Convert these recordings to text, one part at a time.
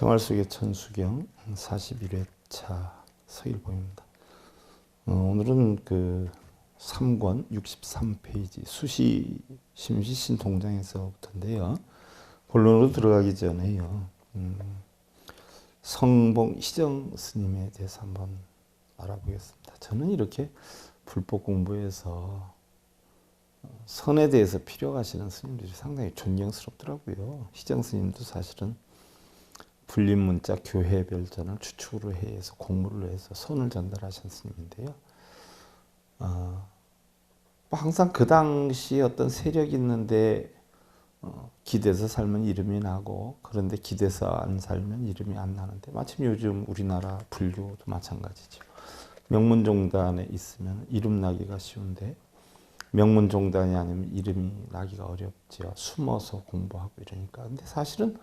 생활 속의 천수경 41회차 서일봉입니다. 오늘은 그 3권 63페이지 수시 심시신 동장에서부터인데요. 본론으로 들어가기 전에요. 성봉 희정 스님에 대해서 한번 알아보겠습니다. 저는 이렇게 불법 공부에서 선에 대해서 필요하시는 스님들이 상당히 존경스럽더라고요. 희정 스님도 사실은 불림문자 교회별전을 추측으로 해서 공부를 해서 선을 전달하신 스님인데요. 항상 그 당시 어떤 세력이 있는데 기대서 살면 이름이 나고, 그런데 기대서 안 살면 이름이 안 나는데, 마침 요즘 우리나라 불교도 마찬가지죠. 명문종단에 있으면 이름 나기가 쉬운데 명문종단이 아니면 이름이 나기가 어렵죠. 숨어서 공부하고 이러니까. 근데 사실은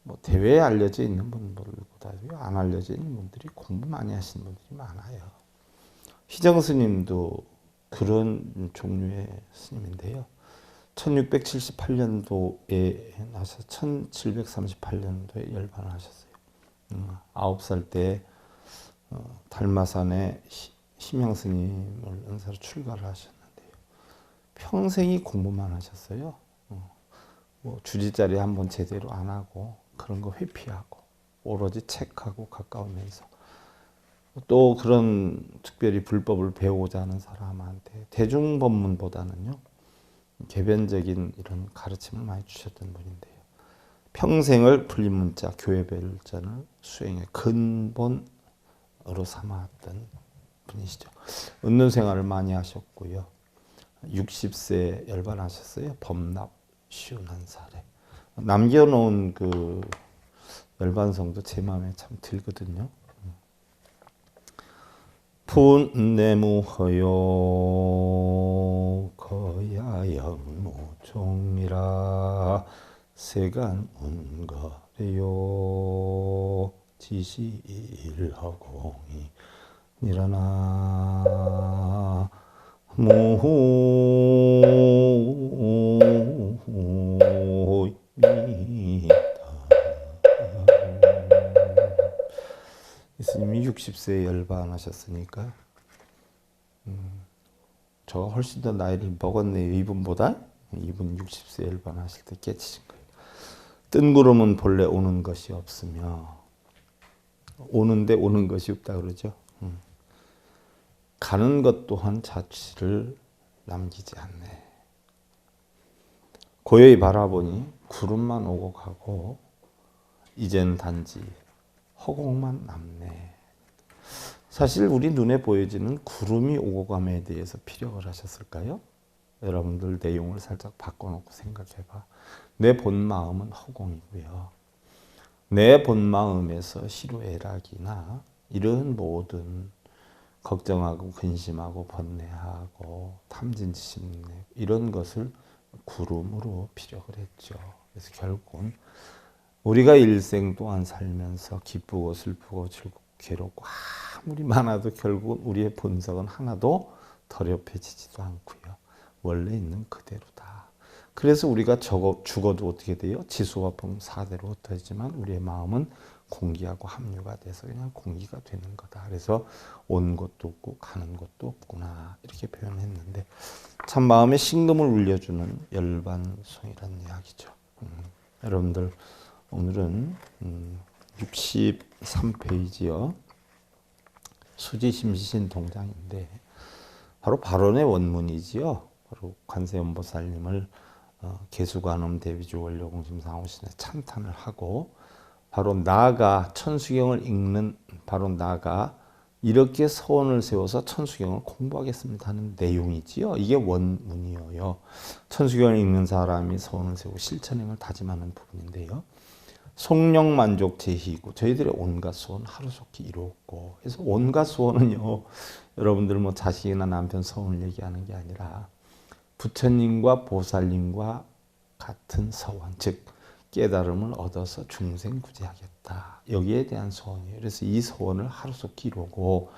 뭐 대외에 알려져 있는 분들보다도 안 알려져 있는 분들이 공부 많이 하시는 분들이 많아요. 희정 스님도 그런 종류의 스님인데요. 1678년도에 나서 1738년도에 열반을 하셨어요. 9살 때 달마산에 심양 스님을 은사로 출가를 하셨는데요. 평생이 공부만 하셨어요. 뭐 주지자리 한번 제대로 안 하고 그런 거 회피하고 오로지 책하고 가까우면서, 또 그런 특별히 불법을 배우고자 하는 사람한테 대중법문보다는요 개변적인 이런 가르침을 많이 주셨던 분인데요. 평생을 불림문자 교회별전을 수행의 근본으로 삼았던 분이시죠. 은둔 생활을 많이 하셨고요. 60세에 열반하셨어요. 법납 51살에. 남겨놓은 그 열반성도 제 마음에 참 들거든요. 푼내무허요 거야영무종이라 세간운거래요 지시일허공이 니라나 스님이 60세에 열반하셨으니까 저가 훨씬 더 나이를 먹었네요. 이분보다. 이분 60세 열반하실 때 깨치신 거예요. 뜬 구름은 본래 오는 것이 없으며, 오는데 오는 것이 없다 그러죠. 가는 것 또한 자취를 남기지 않네. 고요히 바라보니 구름만 오고 가고 이젠 단지 허공만 남네. 사실 우리 눈에 보여지는 구름이 오고 감에 대해서 피력을 하셨을까요? 여러분들 내용을 살짝 바꿔놓고 생각해봐. 내 본 마음은 허공이고요. 내 본 마음에서 희로애락이나 이런 모든 걱정하고 근심하고 번뇌하고 탐진치심 이런 것을 구름으로 피력을 했죠. 그래서 결국은 우리가 일생 동안 살면서 기쁘고 슬프고 즐겁고 괴롭고 아무리 많아도 결국은 우리의 본성은 하나도 더럽혀지지도 않고요. 원래 있는 그대로다. 그래서 우리가 죽어도 어떻게 돼요? 지수와 봄 사대로 흩어지지만 우리의 마음은 공기하고 합류가 돼서 그냥 공기가 되는 거다. 그래서 온 것도 없고 가는 것도 없구나. 이렇게 표현했는데 참 마음에 심금을 울려주는 열반송이라는 이야기죠. 여러분들 오늘은 63페이지요. 수지심시신 동장인데 바로 발원의 원문이지요. 바로 관세음보살님을 계수관음 대비주 원료공심상호신에 찬탄을 하고 바로 나가 천수경을 읽는 바로 나가 이렇게 서원을 세워서 천수경을 공부하겠습니다 하는 내용이지요. 이게 원문이에요. 천수경을 읽는 사람이 서원을 세우고 실천행을 다짐하는 부분인데요. 속령만족 제희고 저희들의 온갖 소원 하루속히 이루었고, 그래서 온갖 소원은요 여러분들 뭐 자식이나 남편 소원을 얘기하는 게 아니라 부처님과 보살님과 같은 서원, 즉 깨달음을 얻어서 중생구제하겠다. 여기에 대한 소원이에요. 그래서 이 소원을 하루속히 이루고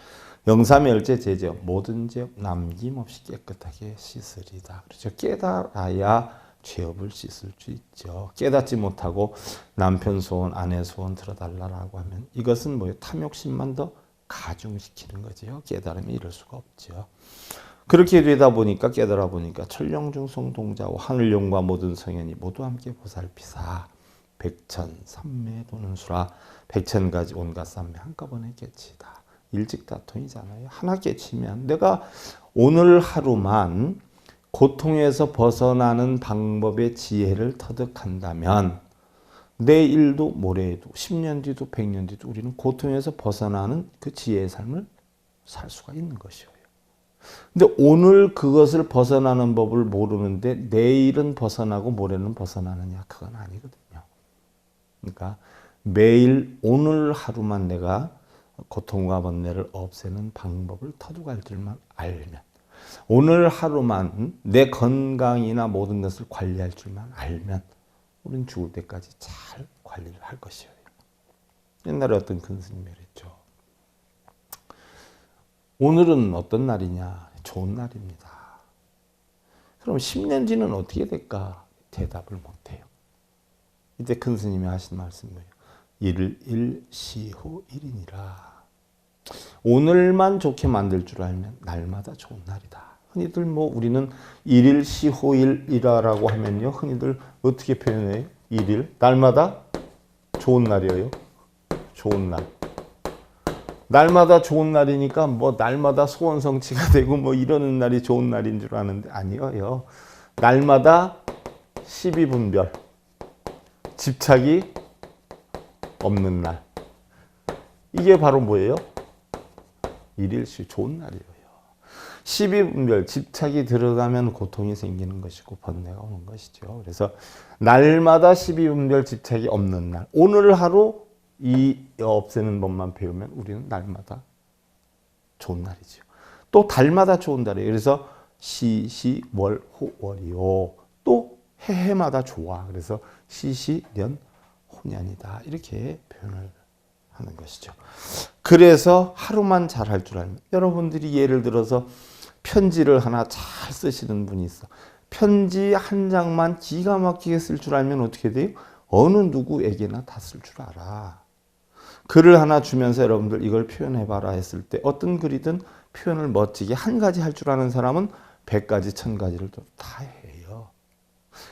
영사멸제 제적 모든 죄 남김없이 깨끗하게 씻으리다. 그렇죠. 깨달아야 죄업을 씻을 수 있죠. 깨닫지 못하고 남편 소원, 아내 소원 들어달라고 하면 이것은 뭐예요? 탐욕심만 더 가중시키는 거죠. 깨달음이 이럴 수가 없죠. 그렇게 되다 보니까 깨달아 보니까 천령중송 동자와 하늘령과 모든 성현이 모두 함께 보살피사 백천 삼매 도는 수라 백천가지 온갖 삼매 한꺼번에 깨치다. 일직다통이잖아요. 하나 깨치면 내가 오늘 하루만 고통에서 벗어나는 방법의 지혜를 터득한다면 내일도 모레에도 10년 뒤도 100년 뒤도 우리는 고통에서 벗어나는 그 지혜의 삶을 살 수가 있는 것이에요. 근데 오늘 그것을 벗어나는 법을 모르는데 내일은 벗어나고 모레는 벗어나느냐? 그건 아니거든요. 그러니까 매일 오늘 하루만 내가 고통과 번뇌를 없애는 방법을 터득할 줄만 알면 오늘 하루만 내 건강이나 모든 것을 관리할 줄만 알면 우리는 죽을 때까지 잘 관리를 할 것이에요. 옛날에 어떤 큰 스님이 그랬죠. 오늘은 어떤 날이냐? 좋은 날입니다. 그럼 10년 뒤는 어떻게 될까? 대답을 못해요. 이때 큰 스님이 하신 말씀은 뭐예요? 일을 시후 일이니라. 오늘만 좋게 만들 줄 알면 날마다 좋은 날이다. 흔히들 뭐 우리는 일일 시호일이라고 하면요. 흔히들 어떻게 표현해요? 일일 날마다 좋은 날이에요. 좋은 날. 날마다 좋은 날이니까 뭐 날마다 소원 성취가 되고 뭐 이러는 날이 좋은 날인 줄 아는데 아니에요. 날마다 시비분별, 집착이 없는 날. 이게 바로 뭐예요? 일일시 좋은 날이에요. 시비분별, 집착이 들어가면 고통이 생기는 것이고 번뇌가 오는 것이죠. 그래서 날마다 시비분별, 집착이 없는 날. 오늘 하루 이 없애는 법만 배우면 우리는 날마다 좋은 날이죠. 또 달마다 좋은 날이에요. 그래서 시월, 호월이요. 또 해마다 좋아. 그래서 시년, 호년이다. 이렇게 표현을 하는 것이죠. 그래서 하루만 잘할 줄 알면 여러분들이 예를 들어서 편지를 하나 잘 쓰시는 분이 있어. 편지 한 장만 기가 막히게 쓸 줄 알면 어떻게 돼요? 어느 누구에게나 다 쓸 줄 알아. 글을 하나 주면서 여러분들 이걸 표현해봐라 했을 때 어떤 글이든 표현을 멋지게 한 가지 할 줄 아는 사람은 100가지, 1000가지를 다 해요.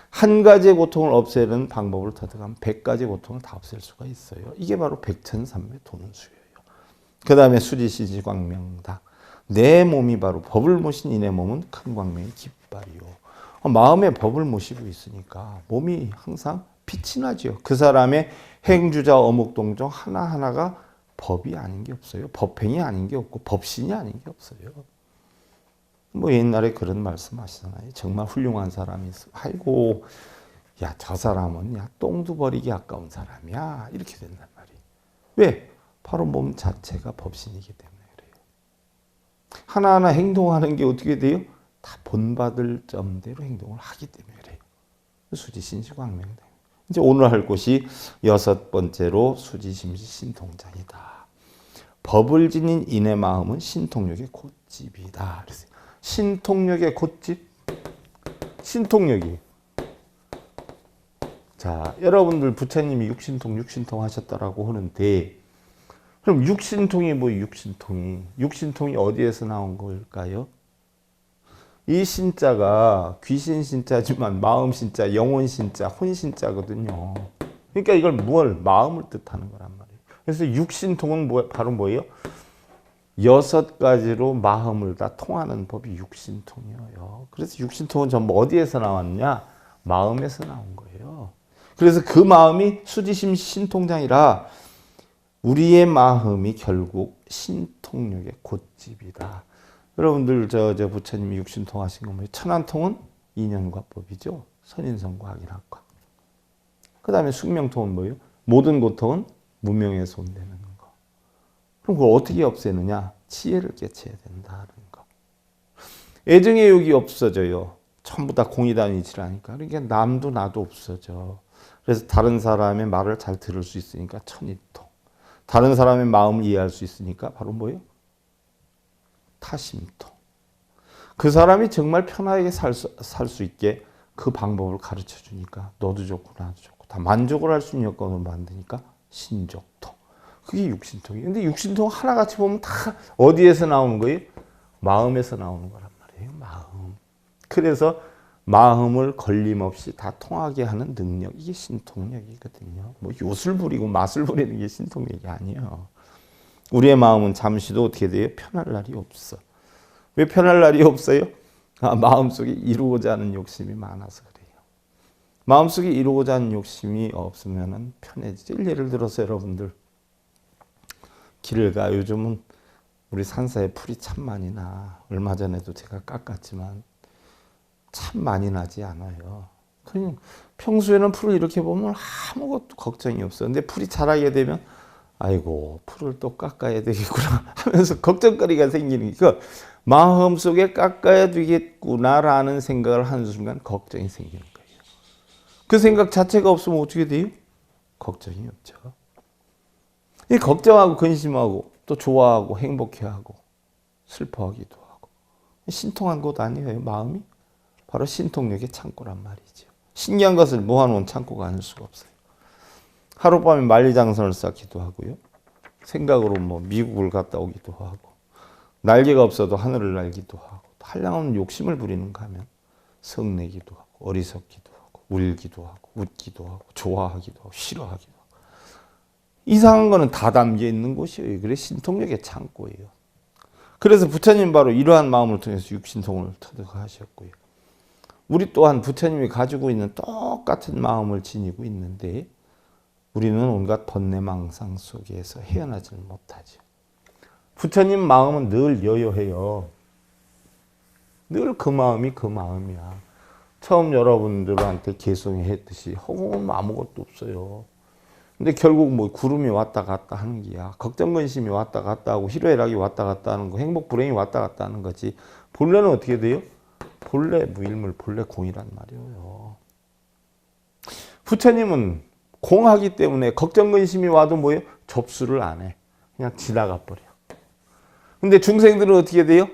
한 가지의 고통을 없애는 방법을 터득하면 100가지 고통을 다 없앨 수가 있어요. 이게 바로 백천삼매 도는 수예요. 그 다음에 수지시지 광명다. 내 몸이 바로 법을 모신 이내 몸은 큰 광명의 깃발이요. 마음에 법을 모시고 있으니까 몸이 항상 빛이 나죠. 그 사람의 행주자 어묵동정 하나하나가 법이 아닌 게 없어요. 법행이 아닌 게 없고 법신이 아닌 게 없어요. 뭐 옛날에 그런 말씀 하시잖아요. 정말 훌륭한 사람이 있어. 아이고, 야, 저 사람은 야, 똥도 버리기 아까운 사람이야. 이렇게 된단 말이에요. 왜? 바로 몸 자체가 법신이기 때문에 그래요. 하나하나 행동하는 게 어떻게 돼요? 다 본받을 점대로 행동을 하기 때문에 그래요. 수지신시광명다. 이제 오늘 할 곳이 6번째로 수지심시 신통장이다. 법을 지닌 인의 마음은 신통력의 곶집이다. 그래서 신통력의 곶집? 신통력이. 자, 여러분들 부처님이 육신통 하셨다라고 하는데 그럼 육신통이 뭐예요? 육신통이 어디에서 나온 걸까요? 이 신자가 귀신 신자지만 마음 신자, 영혼 신자, 혼 신자거든요. 그러니까 이걸 마음을 뜻하는 거란 말이에요. 그래서 육신통은 바로 뭐예요? 6가지로 마음을 다 통하는 법이 육신통이에요. 그래서 육신통은 전부 어디에서 나왔냐? 마음에서 나온 거예요. 그래서 그 마음이 수지심 신통장이라 우리의 마음이 결국 신통력의 곶집이다. 여러분들 저 부처님이 육신통 하신 거 뭐예요? 천안통은 인연과법이죠. 선인성과 악인학과. 그 다음에 숙명통은 뭐예요? 모든 고통은 무명에서 온다는 거. 그럼 그걸 어떻게 없애느냐? 지혜를 깨쳐야 된다는 거. 애정의 욕이 없어져요. 전부 다 공이단위치라니까. 그러니까 남도 나도 없어져. 그래서 다른 사람의 말을 잘 들을 수 있으니까 천이통. 다른 사람의 마음을 이해할 수 있으니까 바로 뭐예요? 타심통. 그 사람이 정말 편하게 살 수 있게 그 방법을 가르쳐 주니까 너도 좋고 나도 좋고 다 만족을 할 수 있는 여건을 만드니까 신족통. 그게 육신통이에요. 근데 육신통 하나같이 보면 다 어디에서 나오는 거예요? 마음에서 나오는 거란 말이에요. 마음. 그래서 마음을 걸림없이 다 통하게 하는 능력, 이게 신통력이거든요. 뭐 요술 부리고 마술 부리는 게 신통력이 아니에요. 우리의 마음은 잠시도 어떻게 돼요? 편할 날이 없어. 왜 편할 날이 없어요? 마음속에 이루고자 하는 욕심이 많아서 그래요. 마음속에 이루고자 하는 욕심이 없으면 편해지죠. 예를 들어서 여러분들 길을 가. 요즘은 우리 산사에 풀이 참 많이 나. 얼마 전에도 제가 깎았지만 참 많이 나지 않아요. 그냥 평소에는 풀을 이렇게 보면 아무것도 걱정이 없어. 근데 풀이 자라게 되면 아이고 풀을 또 깎아야 되겠구나 하면서 걱정거리가 생기는 게, 그 마음속에 깎아야 되겠구나라는 생각을 하는 순간 걱정이 생기는 거예요. 그 생각 자체가 없으면 어떻게 돼요? 걱정이 없죠. 이 걱정하고 근심하고 또 좋아하고 행복해하고 슬퍼하기도 하고 신통한 곳 아니에요. 마음이 바로 신통력의 창고란 말이죠. 신기한 것을 모아놓은 창고가 아닐 수가 없어요. 하룻밤에 만리장성을 쌓기도 하고요. 생각으로 뭐 미국을 갔다 오기도 하고, 날개가 없어도 하늘을 날기도 하고, 한량없는 욕심을 부리는가 하면 성내기도 하고, 어리석기도 하고, 울기도 하고, 웃기도 하고, 좋아하기도 하고, 싫어하기도 하고. 이상한 거는 다 담겨 있는 곳이에요. 그래 신통력의 창고예요. 그래서 부처님 바로 이러한 마음을 통해서 육신통을 터득하셨고요. 우리 또한 부처님이 가지고 있는 똑같은 마음을 지니고 있는데 우리는 온갖 번뇌망상 속에서 헤어나지를 못하죠. 부처님 마음은 늘 여여해요. 늘 그 마음이 그 마음이야. 처음 여러분들한테 개송했듯이 허공은 아무것도 없어요. 근데 결국 뭐 구름이 왔다 갔다 하는 게야. 걱정 근심이 왔다 갔다 하고 희로애락이 왔다 갔다 하는 거, 행복 불행이 왔다 갔다 하는 거지. 본래는 어떻게 돼요? 본래 무일물, 본래 공이란 말이에요. 부처님은 공하기 때문에 걱정 근심이 와도 뭐예요? 접수를 안 해. 그냥 지나가 버려. 근데 중생들은 어떻게 돼요?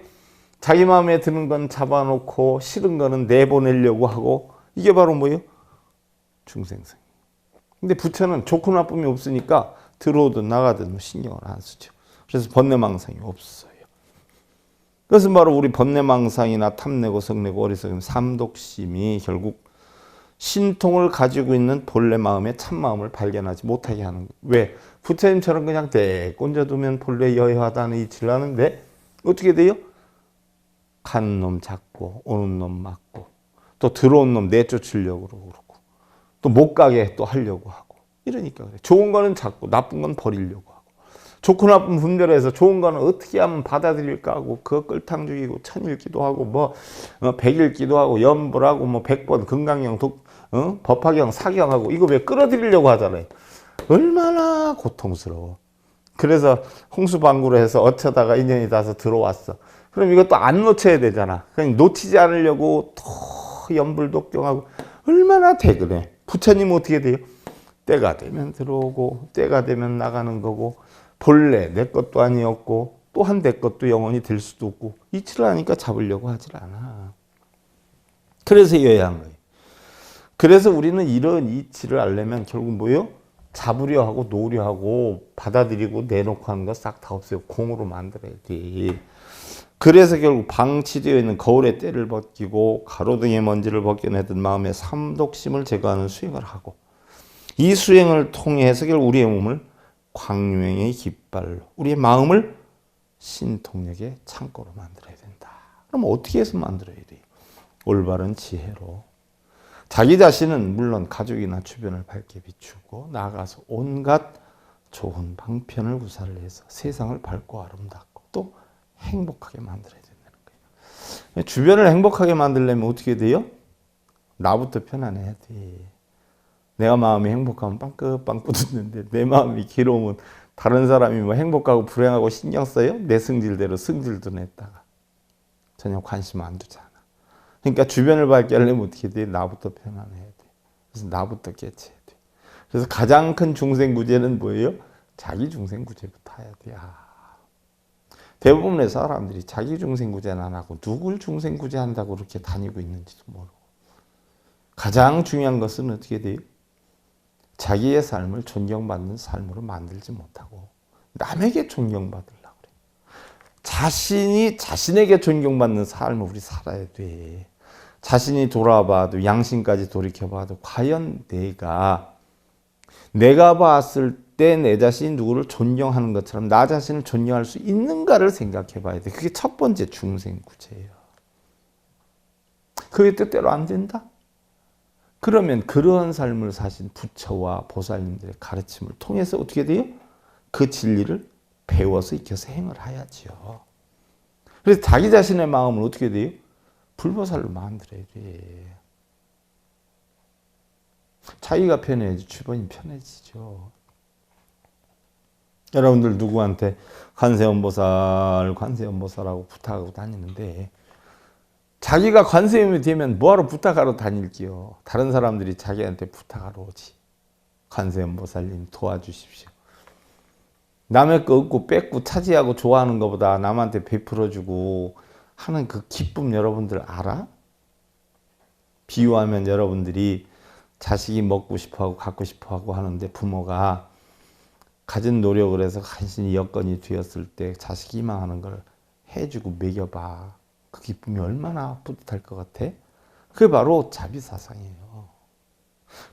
자기 마음에 드는 건 잡아놓고 싫은 거는 내보내려고 하고, 이게 바로 뭐예요? 중생성. 근데 부처는 좋고 나쁨이 없으니까 들어오든 나가든 신경을 안 쓰죠. 그래서 번뇌망상이 없어요. 그래서 바로 우리 번뇌망상이나 탐내고 성내고 어리석음 삼독심이 결국 신통을 가지고 있는 본래 마음의 참마음을 발견하지 못하게 하는 거예요. 왜? 부처님처럼 그냥 대 꼰져두면 본래 여여하다는 이치를 하는데 어떻게 돼요? 가는 놈 잡고 오는 놈 막고 또 들어온 놈 내쫓으려고 그러고 또 못 가게 또 하려고 하고 이러니까 그래. 좋은 거는 잡고 나쁜 건 버리려고 하고 좋고 나쁜 분별해서 좋은 거는 어떻게 하면 받아들일까 하고 그거 끌탕 죽이고 천일기도 하고 뭐 백일기도 하고 염불하고 뭐 100번 금강경 법화경 사경하고 이거 왜 끌어들이려고 하잖아요. 얼마나 고통스러워. 그래서 홍수방구로 해서 어쩌다가 인연이 닿아서 들어왔어. 그럼 이것도 안 놓쳐야 되잖아. 그냥 놓치지 않으려고 또 염불독경하고 얼마나 대근해. 부처님은 어떻게 돼요? 때가 되면 들어오고 때가 되면 나가는 거고 본래 내 것도 아니었고 또한 내 것도 영원히 될 수도 없고 이치를 하니까 잡으려고 하질 않아. 그래서 여야한 거예요. 그래서 우리는 이런 이치를 알려면 결국 뭐예요? 잡으려 하고 놓으려 하고 받아들이고 내놓고 하는 거 싹 다 없어요. 공으로 만들어야 돼. 그래서 결국 방치되어 있는 거울의 때를 벗기고 가로등의 먼지를 벗겨내던 마음의 삼독심을 제거하는 수행을 하고 이 수행을 통해서 결국 우리의 몸을 광명의 깃발로 우리의 마음을 신통력의 창고로 만들어야 된다. 그럼 어떻게 해서 만들어야 돼요? 올바른 지혜로 자기 자신은 물론 가족이나 주변을 밝게 비추고 나아가서 온갖 좋은 방편을 구사를 해서 세상을 밝고 아름답고 또 행복하게 만들어야 된다는 거예요. 주변을 행복하게 만들려면 어떻게 돼요? 나부터 편안해야 돼. 내가 마음이 행복하면 빵긋빵긋 웃는데 내 마음이 괴로우면 다른 사람이 뭐 행복하고 불행하고 신경 써요? 내 승질대로 승질도 냈다가 전혀 관심 안 두잖아. 그러니까 주변을 밝게 하려면 어떻게 돼? 나부터 편안해야 돼. 그래서 나부터 깨쳐야 돼. 그래서 가장 큰 중생구제는 뭐예요? 자기 중생구제부터 해야 돼. 대부분의 사람들이 자기 중생구제는 안 하고 누굴 중생구제한다고 그렇게 다니고 있는지도 모르고 가장 중요한 것은 어떻게 돼요? 자기의 삶을 존경받는 삶으로 만들지 못하고 남에게 존경받으려고 그래. 자신이 자신에게 존경받는 삶을 우리 살아야 돼. 자신이 돌아봐도 양심까지 돌이켜봐도 과연 내가 봤을 때 내 자신이 누구를 존경하는 것처럼 나 자신을 존경할 수 있는가를 생각해 봐야 돼. 그게 첫 번째 중생구제예요. 그게 뜻대로 안 된다? 그러면 그러한 삶을 사신 부처와 보살님들의 가르침을 통해서 어떻게 돼요? 그 진리를 배워서 익혀서 행을 해야지요. 그래서 자기 자신의 마음을 어떻게 돼요? 불보살로 만들어야 돼. 자기가 편해야지 주변이 편해지죠. 여러분들 누구한테 관세음보살하고 부탁하고 다니는데 자기가 관세음이 되면 뭐하러 부탁하러 다닐게요. 다른 사람들이 자기한테 부탁하러 오지. 관세음보살님 도와주십시오. 남의 거 얻고 뺏고 차지하고 좋아하는 것보다 남한테 베풀어주고 하는 그 기쁨 여러분들 알아? 비유하면 여러분들이 자식이 먹고 싶어하고 갖고 싶어하고 하는데 부모가 가진 노력을 해서 간신히 여건이 되었을 때 자식이 희망하는 걸 해주고 먹여봐. 그 기쁨이 얼마나 뿌듯할 것 같아? 그게 바로 자비사상이에요.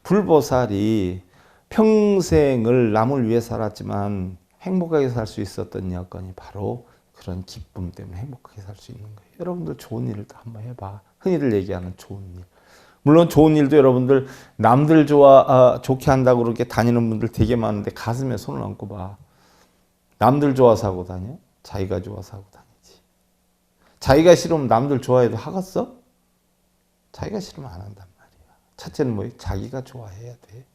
불보살이 평생을 남을 위해 살았지만 행복하게 살 수 있었던 여건이 바로 그런 기쁨 때문에 행복하게 살 수 있는 거예요. 여러분들 좋은 일을 한번 해봐. 흔히들 얘기하는 좋은 일. 물론 좋은 일도 여러분들 남들 좋게 한다고 그렇게 다니는 분들 되게 많은데 가슴에 손을 얹고 봐. 남들 좋아서 하고 다녀? 자기가 좋아서 하고 다니지. 자기가 싫으면 남들 좋아해도 하겠어? 자기가 싫으면 안 한단 말이야. 첫째는 뭐예요? 자기가 좋아해야 돼.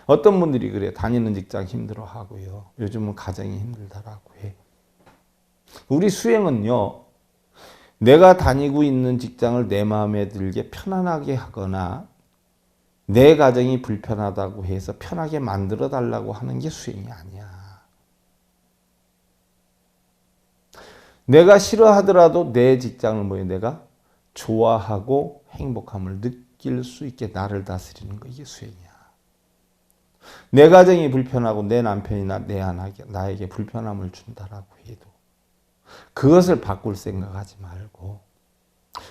어떤 분들이 그래. 다니는 직장 힘들어 하고요. 요즘은 가정이 힘들다라고 해. 우리 수행은요. 내가 다니고 있는 직장을 내 마음에 들게 편안하게 하거나 내 가정이 불편하다고 해서 편하게 만들어 달라고 하는 게 수행이 아니야. 내가 싫어하더라도 내 직장을 내가 좋아하고 행복함을 느낄 수 있게 나를 다스리는 거 이게 수행이야. 내 가정이 불편하고 내 남편이나 나에게 불편함을 준다라고 해도 그것을 바꿀 생각하지 말고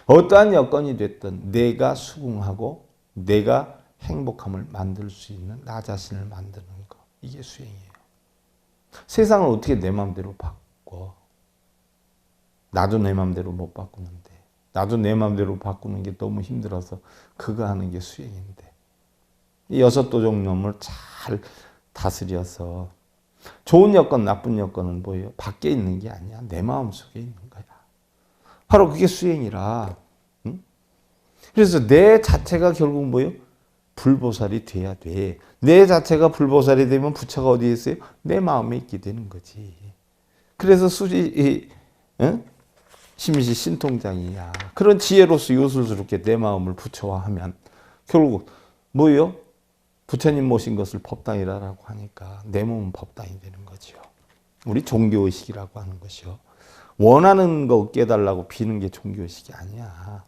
어떠한 여건이 됐든 내가 수긍하고 내가 행복함을 만들 수 있는 나 자신을 만드는 거 이게 수행이에요. 세상을 어떻게 내 마음대로 바꿔? 나도 내 마음대로 못 바꾸는데 나도 내 마음대로 바꾸는 게 너무 힘들어서 그거 하는 게 수행인데 이 6도종놈을 잘 다스려서 좋은 여건, 나쁜 여건은 뭐예요? 밖에 있는 게 아니야. 내 마음속에 있는 거야. 바로 그게 수행이라. 응? 그래서 내 자체가 결국 뭐예요? 불보살이 돼야 돼. 내 자체가 불보살이 되면 부처가 어디에 있어요? 내 마음에 있게 되는 거지. 그래서 심시 신통장이야. 그런 지혜로서 요술스럽게 내 마음을 부처화하면 결국 뭐예요? 부처님 모신 것을 법당이라고 하니까 내 몸은 법당이 되는 거죠. 우리 종교의식이라고 하는 것이요. 원하는 거 깨달라고 비는 게 종교의식이 아니야.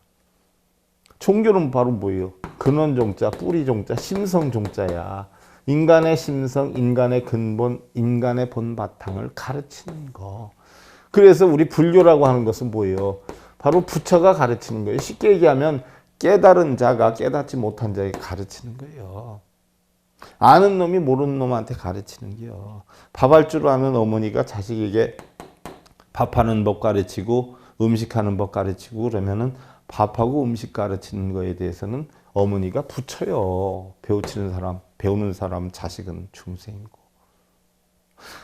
종교는 바로 뭐예요? 근원종자, 뿌리종자, 심성종자야. 인간의 심성, 인간의 근본, 인간의 본바탕을 가르치는 거. 그래서 우리 불교라고 하는 것은 뭐예요? 바로 부처가 가르치는 거예요. 쉽게 얘기하면 깨달은 자가 깨닫지 못한 자에게 가르치는 거예요. 아는 놈이 모르는 놈한테 가르치는 게요. 밥할 줄 아는 어머니가 자식에게 밥하는 법 가르치고 음식하는 법 가르치고 그러면은 밥하고 음식 가르치는 거에 대해서는 어머니가 부처요. 배우는 사람 자식은 중생이고.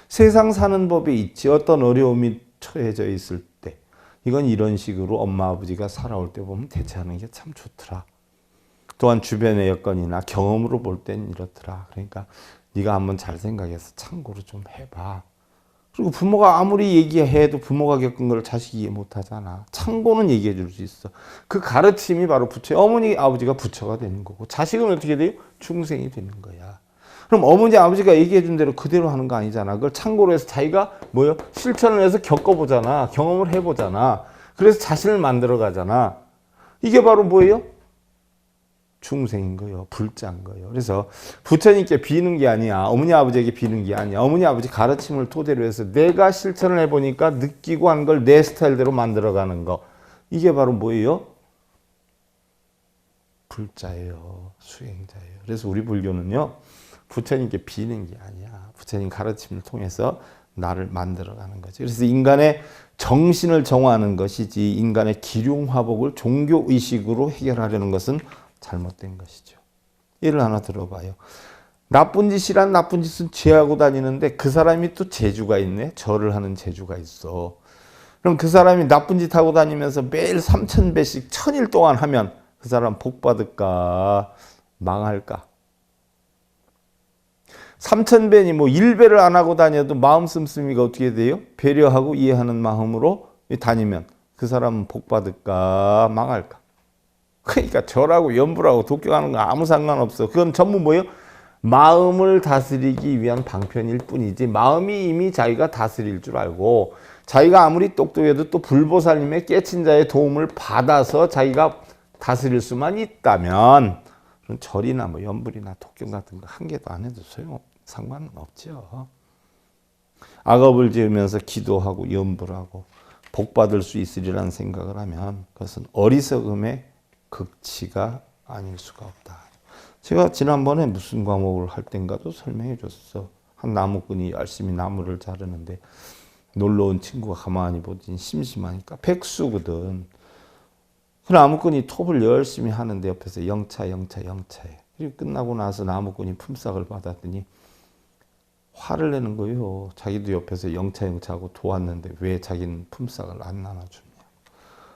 세상 사는 법에 있지 어떤 어려움이 처해져 있을 때 이건 이런 식으로 엄마 아버지가 살아올 때 보면 대처하는 게 참 좋더라. 또한 주변의 여건이나 경험으로 볼 땐 이렇더라. 그러니까 네가 한번 잘 생각해서 참고로 좀 해봐. 그리고 부모가 아무리 얘기해도 부모가 겪은 걸 자식이 이해 못하잖아. 참고는 얘기해 줄 수 있어. 그 가르침이 바로 부처예요. 어머니 아버지가 부처가 되는 거고 자식은 어떻게 돼요? 중생이 되는 거야. 그럼 어머니 아버지가 얘기해 준 대로 그대로 하는 거 아니잖아. 그걸 참고로 해서 자기가 실천을 해서 겪어보잖아. 경험을 해보잖아. 그래서 자신을 만들어 가잖아. 이게 바로 뭐예요? 중생인 거예요. 불자인 거예요. 그래서 부처님께 비는 게 아니야. 어머니 아버지에게 비는 게 아니야. 어머니 아버지 가르침을 토대로 해서 내가 실천을 해보니까 느끼고 한 걸 내 스타일대로 만들어가는 거. 이게 바로 뭐예요? 불자예요. 수행자예요. 그래서 우리 불교는요. 부처님께 비는 게 아니야. 부처님 가르침을 통해서 나를 만들어가는 거지. 그래서 인간의 정신을 정화하는 것이지 인간의 기륭화복을 종교의식으로 해결하려는 것은 잘못된 것이죠. 예를 하나 들어봐요. 나쁜 짓이란 나쁜 짓은 죄하고 다니는데 그 사람이 또 재주가 있네. 절을 하는 재주가 있어. 그럼 그 사람이 나쁜 짓 하고 다니면서 매일 3,000배씩 1,000일 동안 하면 그 사람 복 받을까? 망할까? 3,000배니 뭐 1배를 안 하고 다녀도 마음 씀씀이가 어떻게 돼요? 배려하고 이해하는 마음으로 다니면 그 사람은 복 받을까? 망할까? 그러니까 절하고 염불하고 독경하는 거 아무 상관없어. 그건 전부 뭐예요? 마음을 다스리기 위한 방편일 뿐이지 마음이 이미 자기가 다스릴 줄 알고 자기가 아무리 똑똑해도 또 불보살님의 깨친 자의 도움을 받아서 자기가 다스릴 수만 있다면 절이나 뭐 염불이나 독경 같은 거 한 개도 안 해도 상관은 없죠. 악업을 지으면서 기도하고 염불하고 복 받을 수 있으리라는 생각을 하면 그것은 어리석음의 극치가 아닐 수가 없다. 제가 지난번에 무슨 과목을 할 땐가도 설명해 줬어. 한 나무꾼이 열심히 나무를 자르는데 놀러 온 친구가 가만히 보더니 심심하니까 백수거든. 그 나무꾼이 톱을 열심히 하는데 옆에서 영차해. 그리고 끝나고 나서 나무꾼이 품삯을 받았더니 화를 내는 거예요. 자기도 옆에서 영차하고 도왔는데 왜 자기는 품삯을 안 나눠주냐.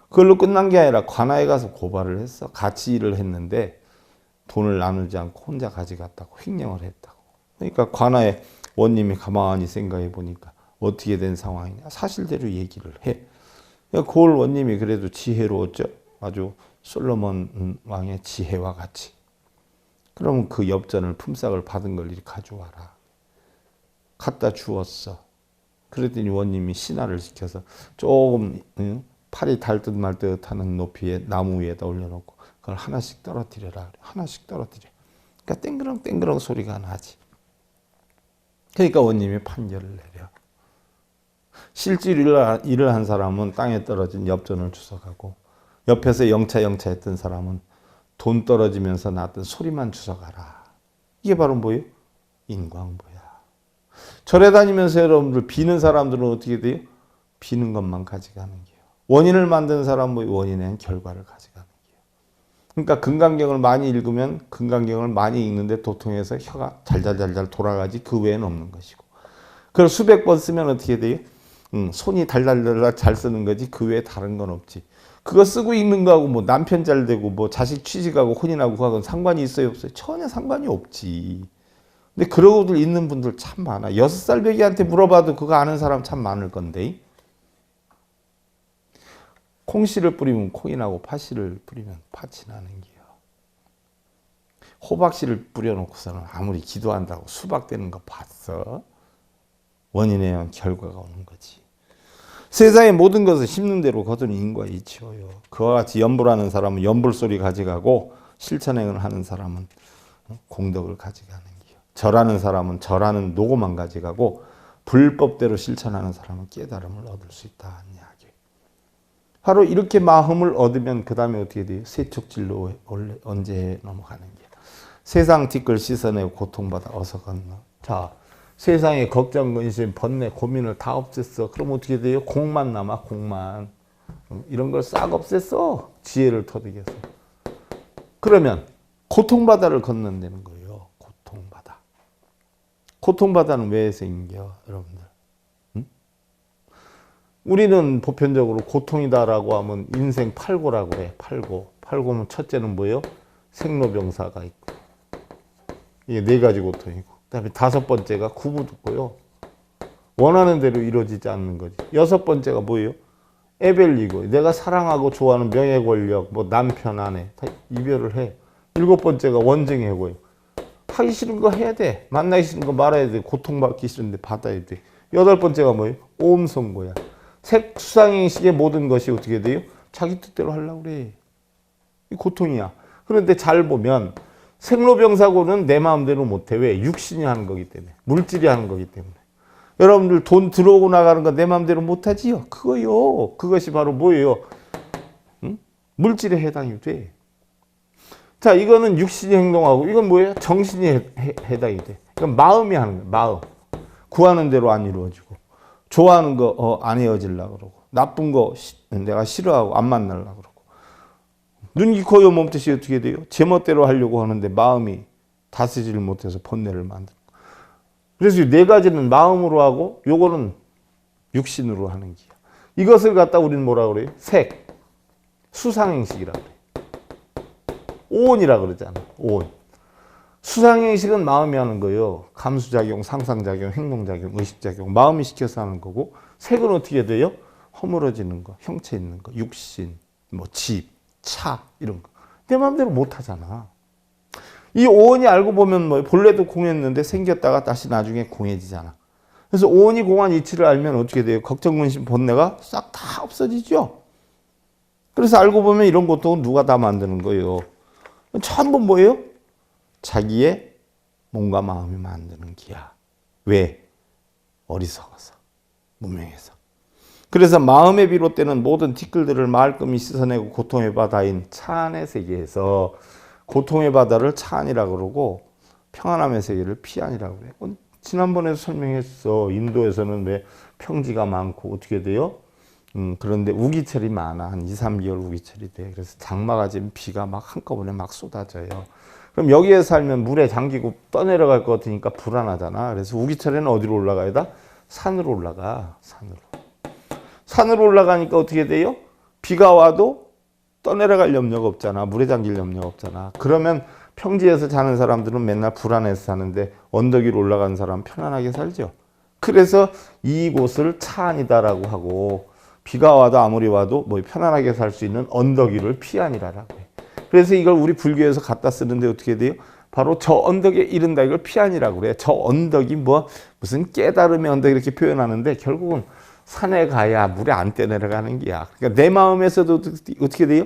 그걸로 끝난 게 아니라 관아에 가서 고발을 했어. 같이 일을 했는데 돈을 나누지 않고 혼자 가져갔다고 횡령을 했다고. 그러니까 관아의 원님이 가만히 생각해 보니까 어떻게 된 상황이냐. 사실대로 얘기를 해. 그걸 원님이 그래도 지혜로웠죠. 아주 솔로몬 왕의 지혜와 같이. 그러면 그 엽전을 품삯을 받은 걸 이리 가져와라. 갖다 주었어. 그랬더니 원님이 신하를 시켜서 조금 팔이 달 듯 말 듯 하는 높이에 나무 위에다 올려놓고 그걸 하나씩 떨어뜨려라. 하나씩 떨어뜨려. 그러니까 땡그렁 소리가 나지. 그러니까 원님이 판결을 내려. 실제로 일을 한 사람은 땅에 떨어진 엽전을 주워가고 옆에서 영차 했던 사람은 돈 떨어지면서 났던 소리만 주워가라. 이게 바로 뭐예요? 인광보야. 절에 다니면서 여러분들 비는 사람들은 어떻게 돼요? 비는 것만 가져가는 게요. 원인을 만드는 사람은 뭐 원인에 결과를 가져가는 게요. 그러니까 금강경을 많이 읽으면 금강경을 많이 읽는데 도통해서 혀가 잘잘 돌아가지 그 외에는 없는 것이고. 그걸 수백 번 쓰면 어떻게 돼요? 손이 달달달 잘 쓰는 거지 그 외에 다른 건 없지. 그거 쓰고 읽는 거하고 뭐 남편 잘 되고 뭐 자식 취직하고 혼인하고 그하고는 상관이 있어요 없어요? 전혀 상관이 없지. 근데 그러고들 있는 분들 참 많아. 6살 배기한테 물어봐도 그거 아는 사람 참 많을 건데. 콩씨를 뿌리면 콩이 나고 팥씨를 뿌리면 팥이 나는 게요. 호박씨를 뿌려놓고서는 아무리 기도한다고 수박 되는 거 봤어? 원인에 의한 결과가 오는 거지. 세상의 모든 것을 심는 대로 거두는 인과 이치요. 그와 같이 염불하는 사람은 염불소리 가져가고 실천행을 하는 사람은 공덕을 가져가는 게요. 절하는 사람은 절하는 노고만 가져가고 불법대로 실천하는 사람은 깨달음을 얻을 수 있다는 이야기예요. 바로 이렇게 마음을 얻으면 그 다음에 어떻게 돼요? 세척질로 언제 넘어가는 게요. 세상 뒷걸 씻어내고 고통받아 어서 건너. 자, 세상에 걱정, 근심, 번뇌, 고민을 다 없앴어. 그럼 어떻게 돼요? 공만 남아, 공만. 이런 걸 싹 없앴어. 지혜를 터득해서. 그러면 고통바다를 건넌다는 거예요. 고통바다. 고통바다는 왜 생겨, 여러분들? 응? 우리는 보편적으로 고통이다라고 하면 인생 8고라고 해. 8고. 8고면 첫째는 뭐예요? 생로병사가 있고. 이게 4가지 고통이고. 그다음에 5번째가 구부듣고요. 원하는 대로 이루어지지 않는 거지. 6번째가 뭐예요? 애별리고. 내가 사랑하고 좋아하는 명예 권력, 뭐 남편, 아내 다 이별을 해. 7번째가 원증해고요. 하기 싫은 거 해야 돼. 만나기 싫은 거 말아야 돼. 고통받기 싫은데 받아야 돼. 8번째가 뭐예요? 오음선고야. 색수상행식의 모든 것이 어떻게 돼요? 자기 뜻대로 하려고 그래. 이 고통이야. 그런데 잘 보면 생로병사고는 내 마음대로 못해. 왜? 육신이 하는 거기 때문에. 물질이 하는 거기 때문에. 여러분들 돈 들어오고 나가는 거 내 마음대로 못하지요? 그거요. 그것이 바로 뭐예요? 응? 물질에 해당이 돼. 자, 이거는 육신이 행동하고, 이건 뭐예요? 정신이 해당이 돼. 이건 마음이 하는 거예요. 마음. 구하는 대로 안 이루어지고, 좋아하는 거 안 헤어지려고 그러고, 나쁜 거 내가 싫어하고 안 만나려고 그러고. 눈, 귀, 코, 여 몸뜻이 어떻게 돼요? 제멋대로 하려고 하는데 마음이 다스리지를 못해서 번뇌를 만드는 거. 그래서 네 가지는 마음으로 하고, 요거는 육신으로 하는 기야. 이것을 갖다 우리는 뭐라 그래요? 색, 수상행식이라 그래요. 오온이라 그러잖아. 오온. 수상행식은 마음이 하는 거예요. 감수작용, 상상작용, 행동작용, 의식작용. 마음이 시켜서 하는 거고, 색은 어떻게 돼요? 허물어지는 거, 형체 있는 거, 육신, 뭐 집, 차 이런 거. 내 마음대로 못 하잖아. 이 오온이 알고 보면 뭐 본래도 공했는데 생겼다가 다시 나중에 공해지잖아. 그래서 오온이 공한 이치를 알면 어떻게 돼요? 걱정, 근심, 번뇌가 싹 다 없어지죠. 그래서 알고 보면 이런 고통은 누가 다 만드는 거예요? 전부 뭐예요? 자기의 몸과 마음이 만드는 기야. 왜? 어리석어서, 무명해서. 그래서 마음에 비롯되는 모든 티끌들을 말끔히 씻어내고 고통의 바다인 차안의 세계에서 고통의 바다를 차안이라고 그러고 평안함의 세계를 피안이라고 그래요. 지난번에 설명했어. 인도에서는 왜 평지가 많고 어떻게 돼요? 그런데 우기철이 많아. 한 2, 3개월 우기철이 돼. 그래서 장마가 지금 비가 막 한꺼번에 막 쏟아져요. 그럼 여기에 살면 물에 잠기고 떠내려갈 것 같으니까 불안하잖아. 그래서 우기철에는 어디로 올라가야 돼? 산으로 올라가. 산으로. 산으로 올라가니까 어떻게 돼요? 비가 와도 떠내려갈 염려가 없잖아. 물에 잠길 염려가 없잖아. 그러면 평지에서 사는 사람들은 맨날 불안해서 사는데 언덕 위로 올라가는 사람은 편안하게 살죠. 그래서 이곳을 차안이다라고 하고 비가 와도 아무리 와도 뭐 편안하게 살 수 있는 언덕 위를 피안이라고 해. 그래서 이걸 우리 불교에서 갖다 쓰는데 어떻게 돼요? 바로 저 언덕에 이른다. 이걸 피안이라고 그래. 저 언덕이 뭐 무슨 깨달음의 언덕 이렇게 표현하는데 결국은 산에 가야 물에 안 떠내려가는 게야. 그러니까 내 마음에서도 어떻게 돼요?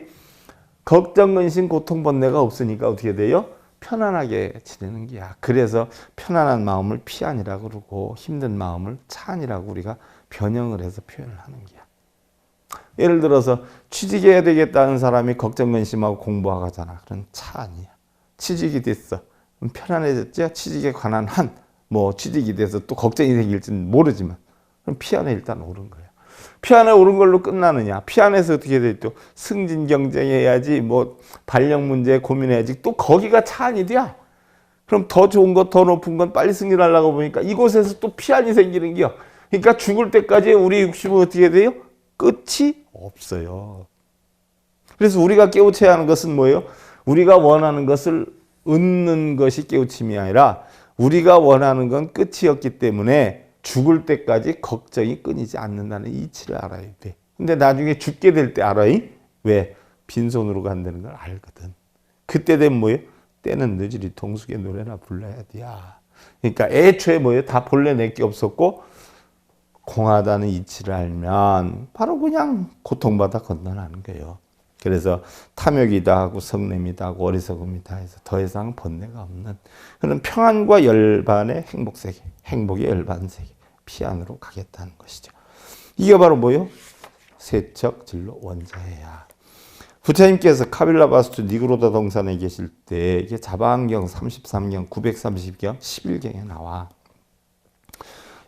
걱정, 근심, 고통, 번뇌가 없으니까 어떻게 돼요? 편안하게 지내는 게야. 그래서 편안한 마음을 피안이라고 그러고 힘든 마음을 차안이라고 우리가 변형을 해서 표현을 하는 게야. 예를 들어서 취직해야 되겠다는 사람이 걱정, 근심하고 공부하고 하잖아. 그런 차안이야. 취직이 됐어. 편안해졌죠? 취직에 관한 뭐 취직이 돼서 또 걱정이 생길지는 모르지만 그럼 피안에 일단 오른 거야. 피안에 오른 걸로 끝나느냐? 피안에서 어떻게 돼? 또 승진 경쟁해야지, 뭐 발령 문제 고민해야지. 또 거기가 차안이 돼야. 그럼 더 좋은 거, 더 높은 건 빨리 승진하려고 보니까 이곳에서 또 피안이 생기는 거야. 그러니까 죽을 때까지 우리 육심은 어떻게 돼요? 끝이 없어요. 그래서 우리가 깨우쳐야 하는 것은 뭐예요? 우리가 원하는 것을 얻는 것이 깨우침이 아니라 우리가 원하는 건 끝이었기 때문에 죽을 때까지 걱정이 끊이지 않는다는 이치를 알아야 돼. 근데 나중에 죽게 될 때 알아요? 왜? 빈손으로 간다는 걸 알거든. 그때 되면 뭐예요? 때는 늦으리 동숙의 노래나 불러야 돼야. 그러니까 애초에 뭐예요? 다 본래 내게 없었고 공하다는 이치를 알면 바로 그냥 고통받아 건너가는 거예요. 그래서 탐욕이다 하고 성냄이다 하고 어리석음이다 해서 더 이상 번뇌가 없는 그런 평안과 열반의 행복세계, 행복의 열반세계, 피안으로 가겠다는 것이죠. 이게 바로 뭐예요? 세척 진로 원자해야. 부처님께서 카빌라바스투 니그로다 동산에 계실 때 이게 자바안경 33경, 930경, 11경에 나와.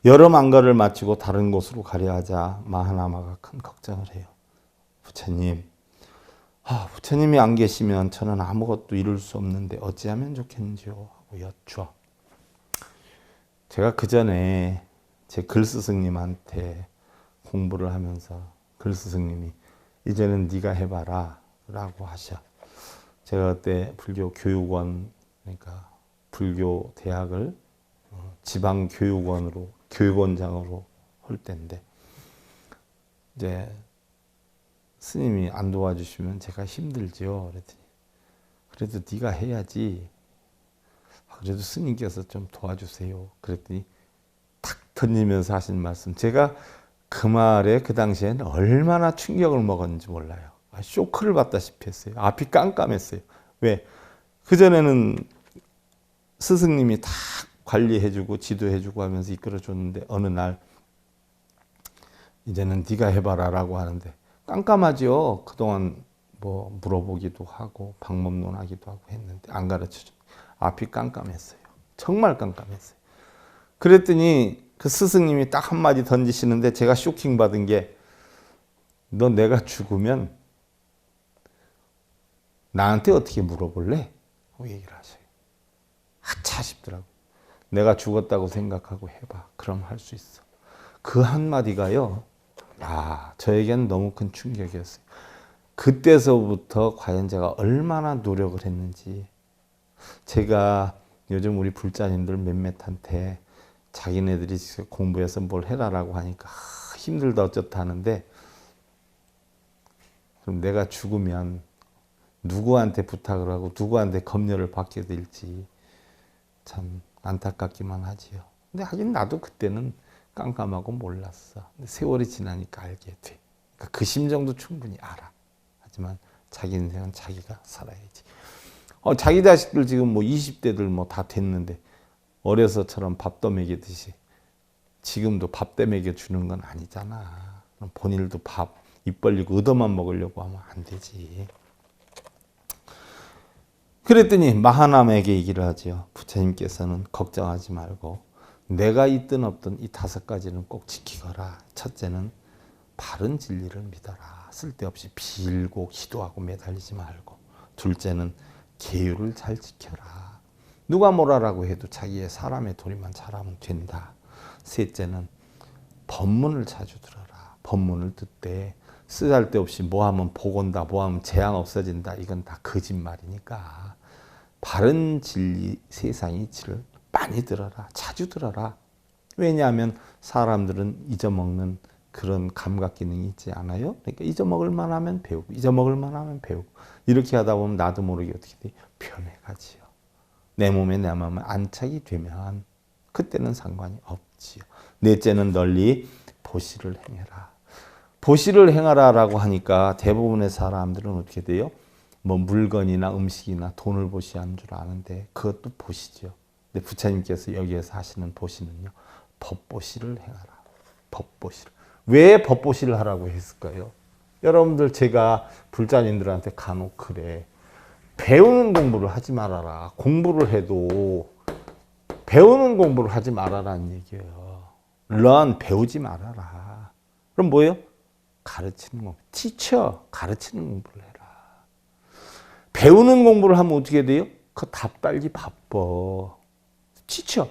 여러 만가를 마치고 다른 곳으로 가려 하자 마하나마가 큰 걱정을 해요. 부처님, 부처님이 안 계시면 저는 아무것도 이룰 수 없는데 어찌하면 좋겠는지요? 하고 여쭈어. 제가 그 전에 제 글스승님한테 공부를 하면서 글스승님이 이제는 네가 해봐라 라고 하셔. 제가 그때 불교 교육원, 그러니까 불교 대학을 지방 교육원으로, 교육원장으로 할 때인데 이제 스님이 안 도와주시면 제가 힘들죠. 그랬더니 그래도 네가 해야지. 그래도 스님께서 좀 도와주세요. 그랬더니 탁 던지면서 하신 말씀. 제가 그 말에 그 당시에는 얼마나 충격을 먹었는지 몰라요. 쇼크를 받다시피 했어요. 앞이 깜깜했어요. 왜? 그전에는 스승님이 다 관리해주고 지도해주고 하면서 이끌어줬는데 어느 날 이제는 네가 해봐라 라고 하는데 깜깜하죠. 그동안 뭐 물어보기도 하고 방법론하기도 하고 했는데 안 가르쳐줘. 앞이 깜깜했어요. 정말 깜깜했어요. 그랬더니 그 스승님이 딱 한마디 던지시는데 제가 쇼킹 받은 게 너 내가 죽으면 나한테 어떻게 물어볼래? 하고 얘기를 하셔요. 하차 싶더라고. 내가 죽었다고 생각하고 해봐. 그럼 할 수 있어. 그 한마디가요. 저에겐 너무 큰 충격이었어요. 그때서부터 과연 제가 얼마나 노력을 했는지. 제가 요즘 우리 불자님들 몇몇한테 자기네들이 공부해서 뭘 해라라고 하니까 힘들다 어쩌다 하는데 그럼 내가 죽으면 누구한테 부탁을 하고 누구한테 검열을 받게 될지 참 안타깝기만 하지요. 근데 하긴 나도 그때는 깜깜하고 몰랐어. 근데 세월이 지나니까 알게 돼. 그러니까 그 심정도 충분히 알아. 하지만 자기 인생은 자기가 살아야지. 자기 자식들 지금 뭐 20대들 뭐 다 됐는데 어려서처럼 밥 떠먹이듯이 지금도 밥 떠먹여 주는 건 아니잖아. 본인도 밥 입 벌리고 얻어만 먹으려고 하면 안 되지. 그랬더니 마하남에게 얘기를 하죠. 부처님께서는 걱정하지 말고 내가 있든 없든 이 5가지는 꼭 지키거라. 첫째는 바른 진리를 믿어라. 쓸데없이 빌고 기도하고 매달리지 말고. 둘째는 계율을 잘 지켜라. 누가 뭐라라고 해도 자기의 사람의 도리만 잘하면 된다. 셋째는 법문을 자주 들어라. 법문을 듣되 쓰잘데없이 뭐 하면 복 온다, 뭐 하면 재앙 없어진다. 이건 다 거짓말이니까 바른 진리 세상 이치를 많이 들어라. 자주 들어라. 왜냐하면 사람들은 잊어먹는 그런 감각 기능이 있지 않아요? 그러니까 잊어먹을 만하면 배우고 잊어먹을 만하면 배우고 이렇게 하다 보면 나도 모르게 어떻게 돼? 변해가지요. 내 몸에 내 마음에 안착이 되면 그때는 상관이 없지요. 넷째는 널리 보시를 행해라. 보시를 행하라라고 하니까 대부분의 사람들은 어떻게 돼요? 뭐 물건이나 음식이나 돈을 보시하는 줄 아는데 그것도 보시죠. 근데 부처님께서 여기에서 하시는 보시는요. 법보시를 행하라. 법보시를. 왜 법보시를 하라고 했을까요? 여러분들 제가 불자님들한테 간혹 그래. 배우는 공부를 하지 말아라. 공부를 해도 배우는 공부를 하지 말아라는 얘기예요. 런 배우지 말아라. 그럼 뭐예요? 가르치는 공부. 티처 가르치는 공부를 해라. 배우는 공부를 하면 어떻게 돼요? 그거 답달기 바빠. 티처.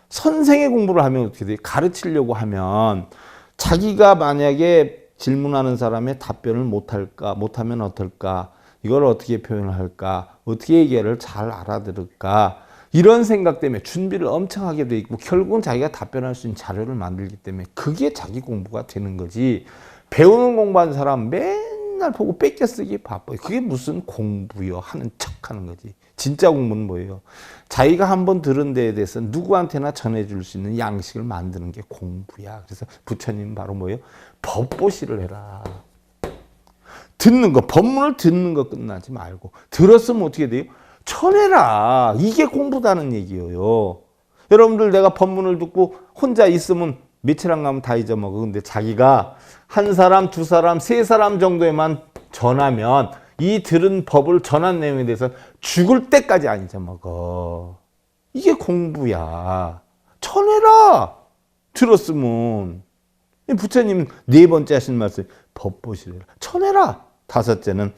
선생의 공부를 하면 어떻게 돼요? 가르치려고 하면 자기가 만약에 질문하는 사람의 답변을 못할까? 못하면 어떨까? 이걸 어떻게 표현을 할까? 어떻게 얘기를 잘 알아들을까? 이런 생각 때문에 준비를 엄청 하게 돼 있고 결국은 자기가 답변할 수 있는 자료를 만들기 때문에 그게 자기 공부가 되는 거지. 배우는 공부하는 사람 맨날 보고 뺏겨 쓰기 바빠요. 그게 무슨 공부요? 하는 척 하는 거지. 진짜 공부는 뭐예요? 자기가 한번 들은 데에 대해서 누구한테나 전해줄 수 있는 양식을 만드는 게 공부야. 그래서 부처님 바로 뭐예요? 법보시를 해라. 듣는 거, 법문을 듣는 거 끝나지 말고 들었으면 어떻게 돼요? 전해라. 이게 공부다는 얘기예요. 여러분들 내가 법문을 듣고 혼자 있으면 며칠 안 가면 다 잊어먹어. 근데 자기가 한 사람, 두 사람, 세 사람 정도에만 전하면 이 들은 법을 전한 내용에 대해서 죽을 때까지 안 잊어먹어. 이게 공부야. 전해라. 들었으면. 부처님 4번째 하신 말씀 법보시래라. 전해라. 5째는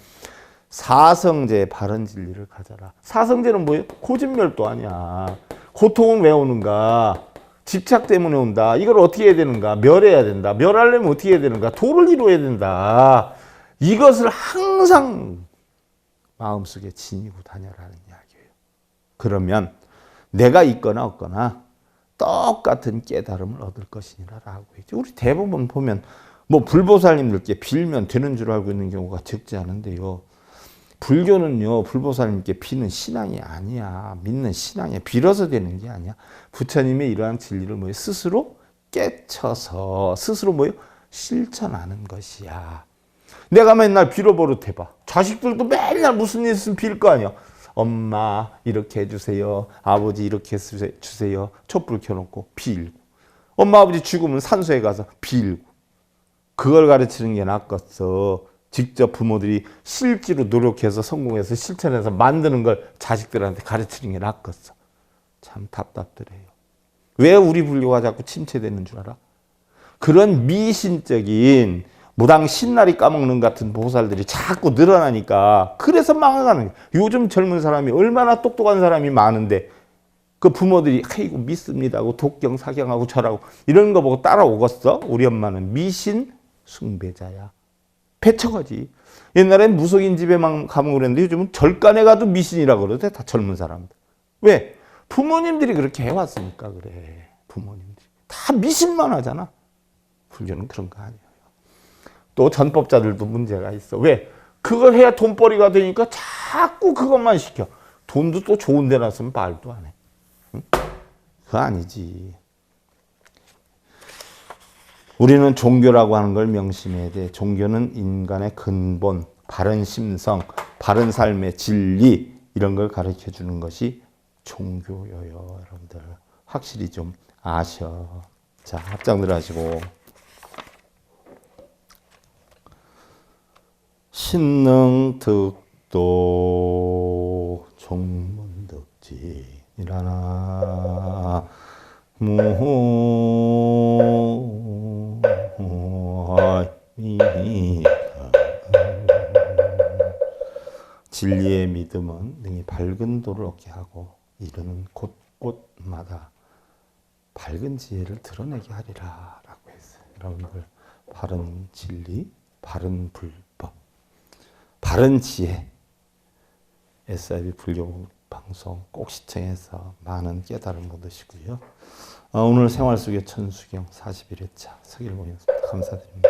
사성제 바른 진리를 가져라. 사성제는 뭐예요? 고진멸도 아니야. 고통은 왜 오는가? 집착 때문에 온다. 이걸 어떻게 해야 되는가? 멸해야 된다. 멸하려면 어떻게 해야 되는가? 도를 이루어야 된다. 이것을 항상 마음속에 지니고 다녀라는 이야기예요. 그러면 내가 있거나 없거나 똑같은 깨달음을 얻을 것이니라 라고 했죠. 우리 대부분 보면 뭐 불보살님들께 빌면 되는 줄 알고 있는 경우가 적지 않은데요. 불교는요, 불보살님께 비는 신앙이 아니야. 믿는 신앙이야. 빌어서 되는 게 아니야. 부처님의 이러한 진리를 뭐예요? 스스로 깨쳐서 스스로 뭐예요? 실천하는 것이야. 내가 맨날 빌어버릇 해봐. 자식들도 맨날 무슨 일 있으면 빌 거 아니야. 엄마 이렇게 해주세요. 아버지 이렇게 주세요. 촛불 켜놓고 빌고. 엄마 아버지 죽으면 산소에 가서 빌고. 그걸 가르치는 게 낫겠어. 직접 부모들이 실제로 노력해서 성공해서 실천해서 만드는 걸 자식들한테 가르치는 게 낫겠어. 참 답답더래요. 왜 우리 불교가 자꾸 침체되는 줄 알아? 그런 미신적인 무당 신나리 까먹는 같은 보살들이 자꾸 늘어나니까 그래서 망해가는 거예요. 요즘 젊은 사람이 얼마나 똑똑한 사람이 많은데 그 부모들이 아이고 믿습니다 하고 독경 사경하고 절하고 이런 거 보고 따라오겠어? 우리 엄마는 미신 숭배자야. 배척하지. 옛날엔 무속인 집에만 가면 그랬는데 요즘은 절간에 가도 미신이라고 그러대. 다 젊은 사람들. 왜? 부모님들이 그렇게 해왔으니까 그래. 부모님들이. 다 미신만 하잖아. 불교는 그런 거 아니에요. 또 전법자들도 문제가 있어. 왜? 그걸 해야 돈벌이가 되니까 자꾸 그것만 시켜. 돈도 또 좋은 데 놨으면 말도 안 해. 응? 그거 아니지. 우리는 종교라고 하는 걸 명심해야 돼. 종교는 인간의 근본, 바른 심성, 바른 삶의 진리 이런 걸 가르쳐 주는 것이 종교예요. 여러분들 확실히 좀 아셔. 자, 합장들 하시고. 신능득도 종문득진이라나 진리의 믿음은 능히 밝은 도를 얻게 하고 이르는 곳곳마다 밝은 지혜를 드러내게 하리라 라고 했어요. 여러분들 바른 진리, 바른 불법, 바른 지혜 SIB 불교 방송 꼭 시청해서 많은 깨달음 얻으시고요. 오늘 생활 속의 천수경 41회차 서길봉이었습니다. 감사드립니다.